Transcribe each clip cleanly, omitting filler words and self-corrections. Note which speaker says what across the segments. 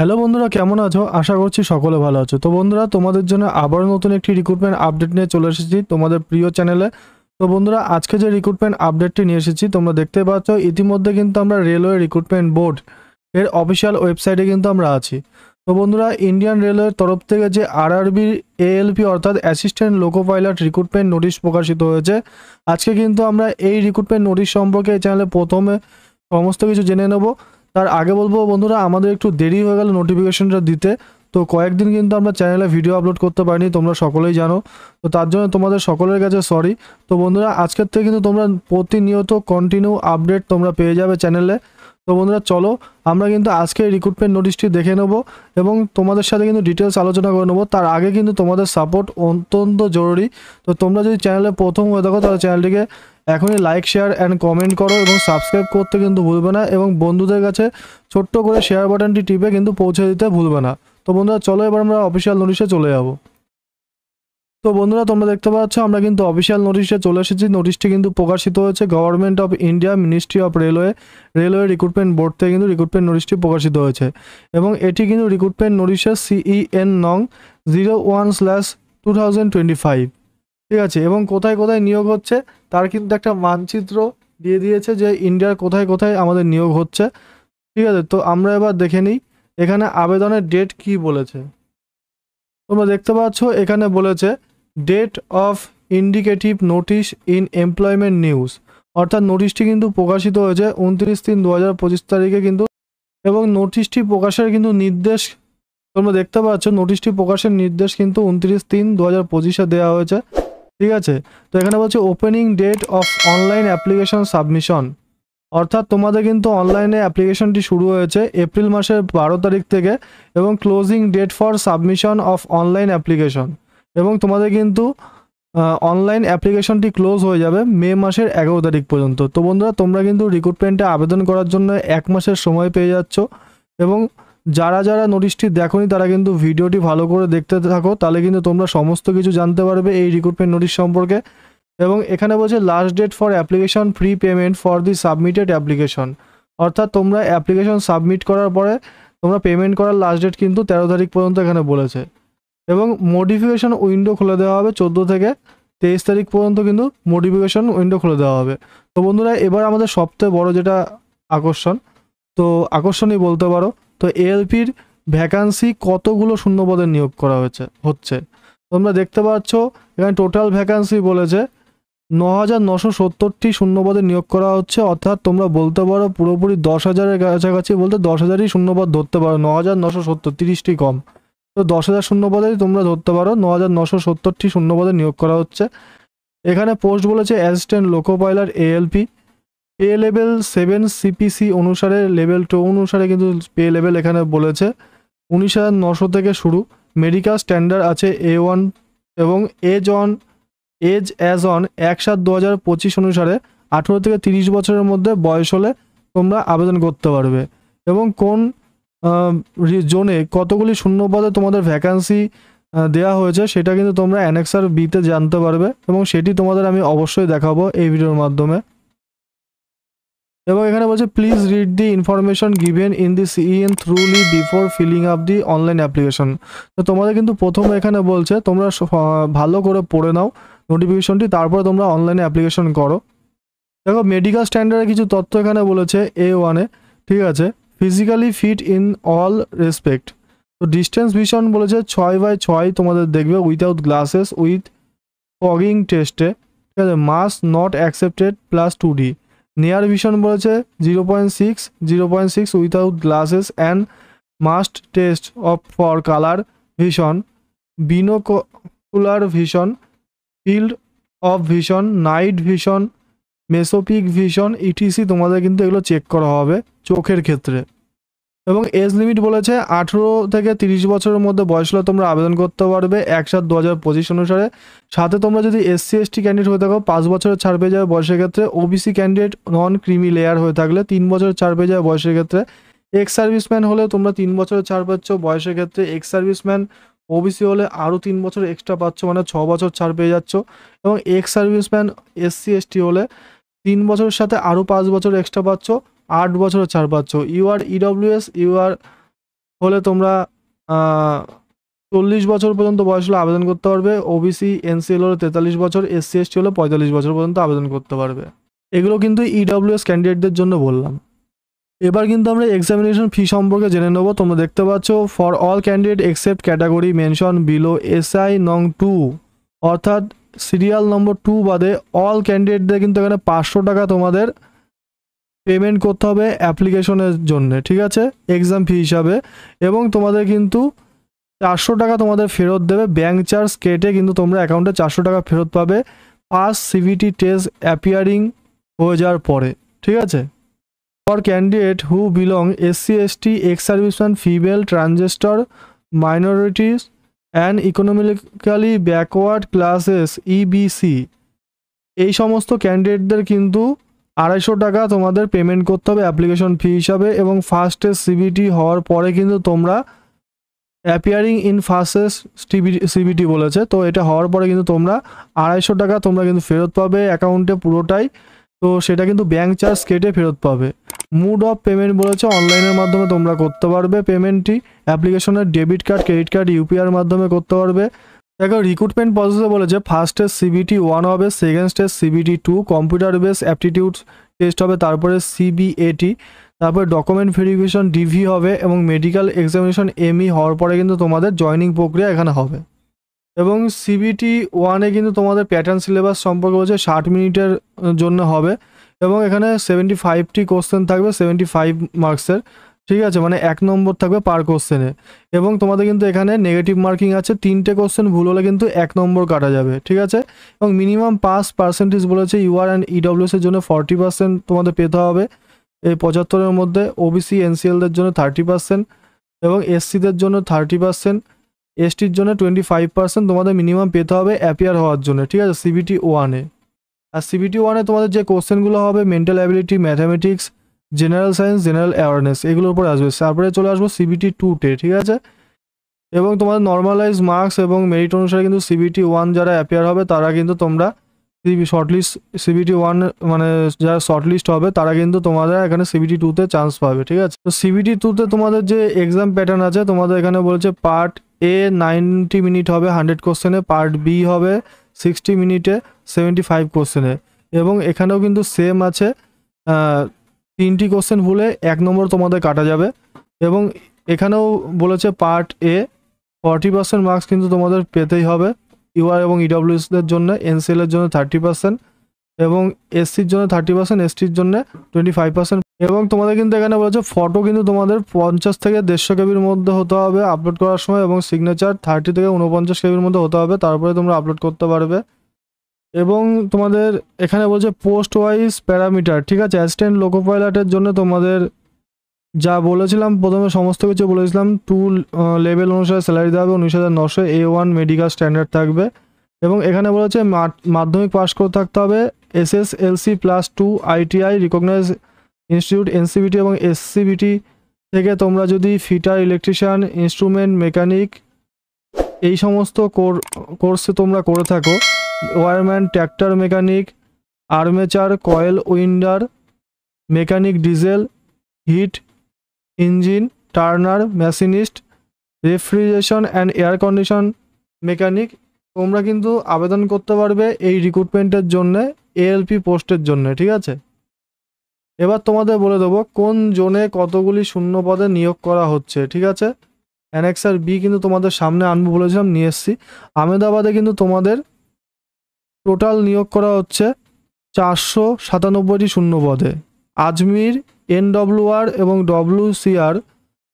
Speaker 1: Hello বন্ধুরা, কেমন আছো? আশা করছি সকলে ভালো আছো। তো বন্ধুরা, তোমাদের জন্য আবারও নতুন একটি রিক্রুটমেন্ট আপডেট নিয়ে চলে এসেছি তোমাদের প্রিয় চ্যানেলে। তো বন্ধুরা, আজকে যে রিক্রুটমেন্ট আপডেটটি নিয়ে এসেছি তোমরা দেখতে পাচ্ছ, ইতিমধ্যে কিন্তু আমরা রেলওয়ে রিক্রুটমেন্ট বোর্ড এর অফিসিয়াল ওয়েবসাইটে কিন্তু আমরা আছি। তো বন্ধুরা, ইন্ডিয়ান রেলওয়ের তরফ থেকে যে আরআরবি এএলপি অর্থাৎ assistant loco pilot recruitment notice প্রকাশিত হয়েছে। আজকে কিন্তু আমরা এই রিক্রুটমেন্ট নোটিশ সম্পর্কে এই চ্যানেলে প্রথমে সমস্ত কিছু জেনে নেব। তার আগে বলবো বন্ধুরা, আমাদের একটু দেরি হয়ে গেল নোটিফিকেশনটা দিতে। তো কয়েকদিন কিন্তু আমরা চ্যানেলে ভিডিও আপলোড করতে পারিনি, তোমরা সকলেই জানো। তো তার জন্য তোমাদের সকলের কাছে সরি। তো বন্ধুরা, আজকের থেকে কিন্তু তোমরা প্রতিনিয়ত কন্টিনিউ আপডেট তোমরা পেয়ে যাবে চ্যানেলে। তো বন্ধুরা, চলো আমরা কিন্তু আজকে রিক্রুটমেন্ট নোটিশটি দেখে নেব এবং তোমাদের সাথে কিন্তু ডিটেলস আলোচনা করে নেবো। তার আগে কিন্তু তোমাদের সাপোর্ট অত্যন্ত জরুরি। তো তোমরা যদি চ্যানেলে প্রথম হয়ে থাকো তাহলে চ্যানেলটিকে এখনই লাইক, শেয়ার অ্যান্ড কমেন্ট করো এবং সাবস্ক্রাইব করতে কিন্তু ভুলবে না, এবং বন্ধুদের কাছে ছোট্ট করে শেয়ার বাটনটি টিপে কিন্তু পৌঁছে দিতে ভুলবে না। তো বন্ধুরা, চলো এবার আমরা অফিসিয়াল নোটিশে চলে যাব। তো বন্ধুরা, তোমরা দেখতে পাচ্ছ আমরা কিন্তু অফিসিয়াল নোটিশে চলে এসেছি। নোটিশটি কিন্তু প্রকাশিত হয়েছে government of India, ministry of railway recruitment board থেকে কিন্তু রিক্রুটমেন্ট নোটিশটি প্রকাশিত হয়েছে। এবং এটি কিন্তু রিক্রুটমেন্ট নোটিশের CEN নং 01/2025। ঠিক আছে, এবং কোথায় কোথায় নিয়োগ হচ্ছে তার কিন্তু একটা মানচিত্র দিয়ে দিয়েছে যে ইন্ডিয়ার কোথায় কোথায় আমাদের নিয়োগ হচ্ছে। ঠিক আছে, তো আমরা এবার দেখে নিই এখানে আবেদনের ডেট কি বলেছে। তোমরা দেখতে পাচ্ছ এখানে বলেছে date of indicative notice in employment news, অর্থাৎ নোটিশটি কিন্তু প্রকাশিত হয়েছে 29/3/2025 তারিখে কিন্তু। এবং নোটিশটি প্রকাশের কিন্তু নির্দেশ তোমরা দেখতে পাচ্ছ, নোটিশটি প্রকাশের নির্দেশ কিন্তু 29/3/2025 দেওয়া হয়েছে। ঠিক আছে, তো এখানে বলছে opening date of online application submission, অর্থাৎ তোমাদের কিন্তু অনলাইনে অ্যাপ্লিকেশনটি শুরু হয়েছে এপ্রিল মাসের 12 তারিখ থেকে, এবং closing date for submission of online application, এবং তোমাদের কিন্তু অনলাইন অ্যাপ্লিকেশনটি ক্লোজ হয়ে যাবে মে মাসের 11 তারিখ পর্যন্ত। তো বন্ধুরা, তোমরা কিন্তু রিক্রুটমেন্টে আবেদন করার জন্য 1 মাসের সময় পেয়ে যাচ্ছ। এবং যারা যারা নোটিশটি দেখোনি তারা কিন্তু ভিডিওটি ভালো করে দেখতে থাকো, তাহলে কিন্তু তোমরা সমস্ত কিছু জানতে পারবে এই রিক্রুটমেন্ট নোটিশ সম্পর্কে। এবং এখানে বলছে last date for application fee payment for the submitted application, অর্থাৎ তোমরা অ্যাপ্লিকেশন সাবমিট করার পরে তোমরা পেমেন্ট করার লাস্ট ডেট কিন্তু 13 তারিখ পর্যন্ত এখানে বলেছে। এবং মডিফিকেশন উইন্ডো খুলে দেওয়া হবে 14 থেকে 23 তারিখ পর্যন্ত কিন্তু মডিফিকেশন উইন্ডো খুলে দেওয়া হবে। তো বন্ধুরা, এবার আমাদের সবথেকে বড় যেটা আকর্ষণই বলতে পারো, তো এএলপির ভ্যাকান্সি কতগুলো শূন্যপদে নিয়োগ করা হচ্ছে তোমরা দেখতে পাচ্ছ এখানে টোটাল ভ্যাকান্সি বলেছে 9,970টি শূন্যপদে নিয়োগ করা হচ্ছে, অর্থাৎ তোমরা বলতে পারো পুরোপুরি 10,000-এর কাছাকাছি, বলতে 10,000ই শূন্যপদ ধরতে পারো। 9,970, 30টি কম, তো 10,000 শূন্যপদেই তোমরা ধরতে পারো। 9,970টি শূন্যপদে নিয়োগ করা হচ্ছে। এখানে পোস্ট বলেছে assistant loco pilot ALP, pay level 7 CPC অনুসারে, লেভেল 2 অনুসারে কিন্তু পে লেভেল এখানে বলেছে 19,900 থেকে শুরু। মেডিকেল স্ট্যান্ডার্ড আছে A1, এবং এজ অ্যাজ অন 1/7/2025 অনুসারে 18 থেকে 30 বছরের মধ্যে বয়স হলে তোমরা আবেদন করতে পারবে। এবং কোন জোনে কতগুলি শূন্যপদে তোমাদের ভ্যাকান্সি দেওয়া হয়েছে সেটা কিন্তু তোমরা অ্যানেক্সার বিতে জানতে পারবে, এবং সেটি তোমাদের আমি অবশ্যই দেখাবো এই ভিডিওর মাধ্যমে। এবং এখানে বলছে please read the information given in the CEN thoroughly before filling up the online application. তো তোমাদের কিন্তু প্রথমে এখানে বলছে তোমরা ভালো করে পড়ে নাও নোটিফিকেশনটি, তারপরে তোমরা অনলাইনে অ্যাপ্লিকেশন করো। দেখো, মেডিকেল স্ট্যান্ডার্ডে কিছু তথ্য এখানে বলেছে A1-এ। ঠিক আছে, physically fit in all respect. তো ডিস্টেন্স ভিশন বলেছে 6/6 তোমাদের দেখবে উইথাউট গ্লাসেস উইথ ফগিং টেস্টে। ঠিক আছে, must not accepted +2D। Near vision বলেছে 0.6 without glasses and must test of for colour vision, binocular vision, field of vision, night vision, mesopic vision ETC তোমাদের কিন্তু এগুলো চেক করা হবে চোখের ক্ষেত্রে। এবং এজ লিমিট বলেছে 18 থেকে 30 বছরের মধ্যে বয়স হলে তোমরা আবেদন করতে পারবে 1/7/2025 অনুসারে। সাথে তোমরা যদি SC ST ক্যান্ডিডেট হয়ে থাকো 5 বছরের ছাড় পেয়ে যাবে বয়সের ক্ষেত্রে। OBC ক্যান্ডিডেট নন ক্রিমি লেয়ার হয়ে থাকলে 3 বছরের ছাড় পেয়ে যাবে বয়সের ক্ষেত্রে। এক্স সার্ভিসম্যান হলে তোমরা 3 বছরের ছাড় পাচ্ছ বয়সের ক্ষেত্রে। এক্স সার্ভিসম্যান OBC হলে আরও 3 বছর এক্সট্রা পাচ্ছ, মানে 6 বছর ছাড় পেয়ে যাচ্ছ। এবং এক্স সার্ভিসম্যান SC ST হলে 3 বছরের সাথে আরও 5 বছর এক্সট্রা পাচ্ছ, 8 বছরের ছাড় পাচ্ছ। U R EWS, U R হলে তোমরা 40 বছর পর্যন্ত বয়স হলে আবেদন করতে পারবে। ওবিসি এনসিএল হলে 43 বছর, এসসি এসটি হলে 45 বছর পর্যন্ত আবেদন করতে পারবে। এগুলো কিন্তু ইডব্লিউএস ক্যান্ডিডেটদের জন্য বললাম। এবার কিন্তু আমরা এক্সামিনেশন ফি সম্পর্কে জেনে নেব। তোমরা দেখতে পাচ্ছ for all candidate except category mention below SI নং 2 অর্থাৎ সিরিয়াল নম্বর 2 বাদে অল ক্যান্ডিডেটদের কিন্তু এখানে 500 টাকা তোমাদের পেমেন্ট করতে হবে অ্যাপ্লিকেশনের জন্য, ঠিক আছে, এক্সাম ফি হিসাবে। এবং তোমাদের কিন্তু 400 টাকা তোমাদের ফেরত দেবে, ব্যাঙ্ক চার্জ কেটে কিন্তু তোমরা অ্যাকাউন্টে 400 টাকা ফেরত পাবে ফার্স্ট সিভিটি টেস্ট অ্যাপিয়ারিং হয়ে যাওয়ার পরে, ঠিক আছে। For candidate who belong SC ST ex serviceman female transgender minorities and economically backward classes EBC, এই সমস্ত ক্যান্ডিডেটদের কিন্তু 250 টাকা তোমাদের পেমেন্ট করতে হবে অ্যাপ্লিকেশন ফি হিসাবে। এবং ফার্স্টে সিবিটি হওয়ার পরে কিন্তু তোমরা অ্যাপিয়ারিং ইন ফার্স্টেস সিবিটি বলেছে, তো এটা হওয়ার পরে কিন্তু তোমরা 250 টাকা তোমরা কিন্তু ফেরত পাবে অ্যাকাউন্টে পুরোটাই। তো সেটা কিন্তু ব্যাঙ্ক চার্জ কেটে ফেরত পাবে। মুড অফ পেমেন্ট বলেছে অনলাইনের মাধ্যমে তোমরা করতে পারবে পেমেন্টটি। অ্যাপ্লিকেশনের ডেবিট কার্ড, ক্রেডিট কার্ড, ইউপিআইয়ের মাধ্যমে করতে পারবে। দেখো রিক্রুটমেন্ট প্রসেসে বলেছে ফার্স্ট স্টেজ সিবিটি 1 হবে, second stage CBT 2, computer base aptitude test হবে, তারপরে সিবিএটি, তারপরে ডকুমেন্ট ভেরিফিকেশন ডিভি হবে এবং মেডিকেল এক্সামিনেশন এমই হওয়ার পরে কিন্তু তোমাদের জয়নিং প্রক্রিয়া এখানে হবে। এবং সিবিটি 1-এ কিন্তু তোমাদের প্যাটার্ন সিলেবাস সম্পর্কে বলছে 60 মিনিটের জন্য হবে এবং এখানে 75টি কোশ্চেন থাকবে 75 মার্কসের, ঠিক আছে, মানে 1 নম্বর থাকবে পার কোশ্চেনে। এবং তোমাদের কিন্তু এখানে নেগেটিভ মার্কিং আছে, 3টে কোশ্চেন ভুল হলে কিন্তু 1 নম্বর কাটা যাবে, ঠিক আছে। এবং মিনিমাম পাস পার্সেন্টেজ বলেছে ইউআর অ্যান্ড ইডব্লিউএস এর জন্য 40% তোমাদের পেতে হবে এই 75-এর মধ্যে, ওবিসি এনসিএলদের জন্য 30% এবং এসসিদের জন্য 30%, এসটির জন্য 25% তোমাদের মিনিমাম পেতে হবে অ্যাপিয়ার হওয়ার জন্য, ঠিক আছে, সিবিটি 1-এ। আর সিবিটি 1-এ তোমাদের যে কোশ্চেনগুলো হবে mental ability, mathematics, general science, general awareness, এগুলোর উপর আসবে। তারপরে চলে আসবো সিবিটি 2-তে, ঠিক আছে। এবং তোমাদের নর্মালাইজ মার্কস এবং মেরিট অনুসারে কিন্তু সিবিটি 1 যারা অ্যাপিয়ার হবে তারা কিন্তু তোমরা শর্টলিস্ট সিবিটি 1 মানে যারা শর্টলিস্ট হবে তারা কিন্তু তোমাদের এখানে সিবিটি 2-তে চান্স পাবে, ঠিক আছে। তো সিবিটি 2-তে তোমাদের যে এক্সাম প্যাটার্ন আছে তোমাদের এখানে বলছে পার্ট এ 90 মিনিট হবে 100 কোশ্চেনে, পার্ট বি হবে 60 মিনিটে 75 কোশ্চেনে। এবং এখানেও কিন্তু সেম আছে, 3টি কোশ্চেন ভুলে 1 নম্বর তোমাদের কাটা যাবে। এবং এখানেও বলেছে পার্ট এ 40% মার্কস কিন্তু তোমাদের পেতেই হবে ইউআর এবং ইডব্লিউএসদের জন্য, এনসিএলের জন্য 30% এবং এসসির জন্য 30%, এসটির জন্য 25%। এবং তোমাদের কিন্তু এখানে বলেছে ফটো কিন্তু তোমাদের 50 থেকে 150 কেবির মধ্যে হতে হবে আপলোড করার সময় এবং সিগনেচার 30 থেকে 49 কেবির মধ্যে হতে হবে, তারপরে তোমরা আপলোড করতে পারবে। এবং তোমাদের এখানে বলছে পোস্ট ওয়াইজ প্যারামিটার, ঠিক আছে, অ্যাসিস্ট্যান্ট লোকো পাইলটের জন্য তোমাদের যা বলেছিলাম প্রথমে সমস্ত কিছু বলেছিলাম, 2 লেভেল অনুসারে স্যালারি দেওয়া হবে 19,900, A1 মেডিকেল স্ট্যান্ডার্ড থাকবে। এবং এখানে বলেছে মাধ্যমিক পাস করে থাকতে হবে, SSLC+2 ITI recognise institute NCVT এবং এসসিবিটি থেকে তোমরা যদি ফিটার, ইলেকট্রিশিয়ান, ইনস্ট্রুমেন্ট মেকানিক এই সমস্ত কোর্সে তোমরা করে থাকো, ওয়ারম্যান, tractor mechanic, armature, coil winder mechanic, diesel, hit engine, Turner, machinist, refrigeration and air condition mechanic, তোমরা কিন্তু আবেদন করতে পারবে এই রিক্রুটমেন্টের জন্য, এএলপি পোস্টের জন্য, ঠিক আছে। এবার তোমাদের বলে দেবো কোন জোনে কতগুলি শূন্য পদে নিয়োগ করা হচ্ছে, ঠিক আছে। অ্যানেক্সার বি কিন্তু তোমাদের সামনে আনবো বলেছিলাম, নিয়ে এসছি। আহমেদাবাদে কিন্তু তোমাদের টোটাল নিয়োগ করা হচ্ছে 497টি শূন্য পদে। আজমির, এনডব্লিউআর এবং ডব্লিউসিআর,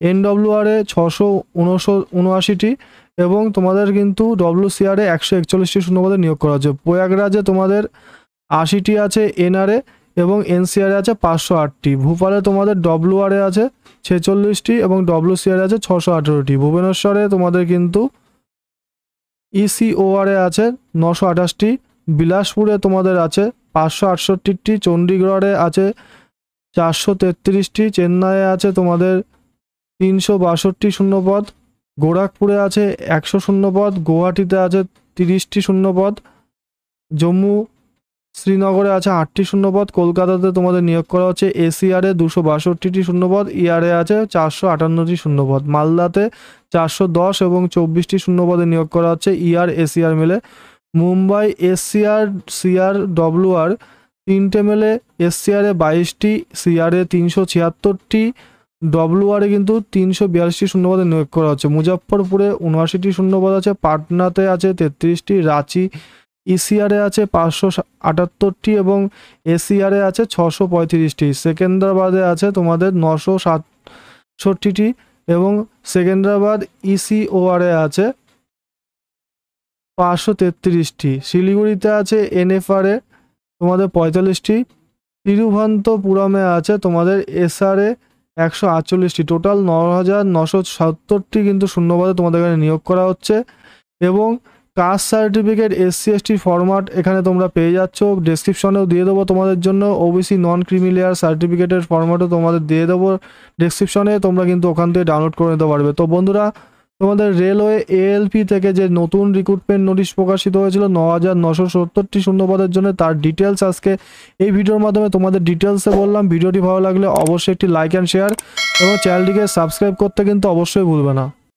Speaker 1: এনডব্লিউআরে 679টি এবং তোমাদের কিন্তু ডব্লিউসিআরে 141টি শূন্যপদে নিয়োগ করা হচ্ছে। প্রয়াগরাজে তোমাদের 80টি আছে এনআরএ এবং এনসিআরে আছে 508টি। ভোপালে তোমাদের ডব্লিউআরে আছে 46টি এবং ডব্লিউসিআরে আছে 618টি। ভুবনেশ্বরে তোমাদের কিন্তু ইসিওআরে আছে 928টি। বিলাসপুরে তোমাদের আছে 568টি। চণ্ডীগড়ে আছে 433টি। চেন্নাইয়ে আছে তোমাদের 362টি শূন্যপদ। গোরখপুরে আছে 100 শূন্যপদ। গুয়াহাটিতে আছে 30টি শূন্যপদ। জম্মু শ্রীনগরে আছে 8টি শূন্যপদ, কলকাতাতে তোমাদের নিয়োগ করা হচ্ছে এসিআরে 262টি শূন্যপদ, ইআরে আছে 458টি শূন্যপদ, মালদাতে 410 এবং 24টি শূন্যপদে নিয়োগ করা হচ্ছে ইআর এসিআর মিলে। মুম্বাই এসসিআর সিআর ডব্লিউআর 3টে মিলে, এসসিআরে 22টি, সিআরে 376টি, ডব্লিউআরে কিন্তু 342টি শূন্যপদে নিয়োগ করা হচ্ছে। মুজফ্ফরপুরে 79টি শূন্যপদ আছে, পাটনাতে আছে 33টি, রাঁচি ইসিআরে আছে 578টি এবং এসিআরে আছে 635টি, সেকেন্দ্রাবাদে আছে তোমাদের 967টি এবং সেকেন্দ্রাবাদ ইসিওআরে আছে 533টি, শিলিগুড়িতে আছে এনএফআরে তোমাদের 45টি, তিরুভান্তপুরমে আছে তোমাদের এসআরে 148টি, টোটাল 9970টি কিন্তু শূন্যপদে তোমাদের এখানে নিয়োগ করা হচ্ছে। এবং কাস্ট সার্টিফিকেট এসসি এসটির ফরম্যাট এখানে তোমরা পেয়ে যাচ্ছ, ডেসক্রিপশনেও দিয়ে দেবো তোমাদের জন্য। ওবিসি নন ক্রিমিলেয়ার সার্টিফিকেটের ফরম্যাটও তোমাদের দিয়ে দেবো ডেসক্রিপশনে, তোমরা কিন্তু ওখান থেকে ডাউনলোড করে নিতে পারবে। তো বন্ধুরা, তোমাদের রেলওয়ে এএলপি থেকে যে নতুন রিক্রুটমেন্ট নোটিশ প্রকাশিত হয়েছিল 9970টি শূন্যপদের জন্য, তার ডিটেলস আজকে এই ভিডিওর মাধ্যমে তোমাদের ডিটেলসে বললাম। ভিডিওটি ভালো লাগলে অবশ্যই একটি লাইক অ্যান্ড শেয়ার এবং চ্যানেলটিকে সাবস্ক্রাইব করতে কিন্তু অবশ্যই ভুলবে না।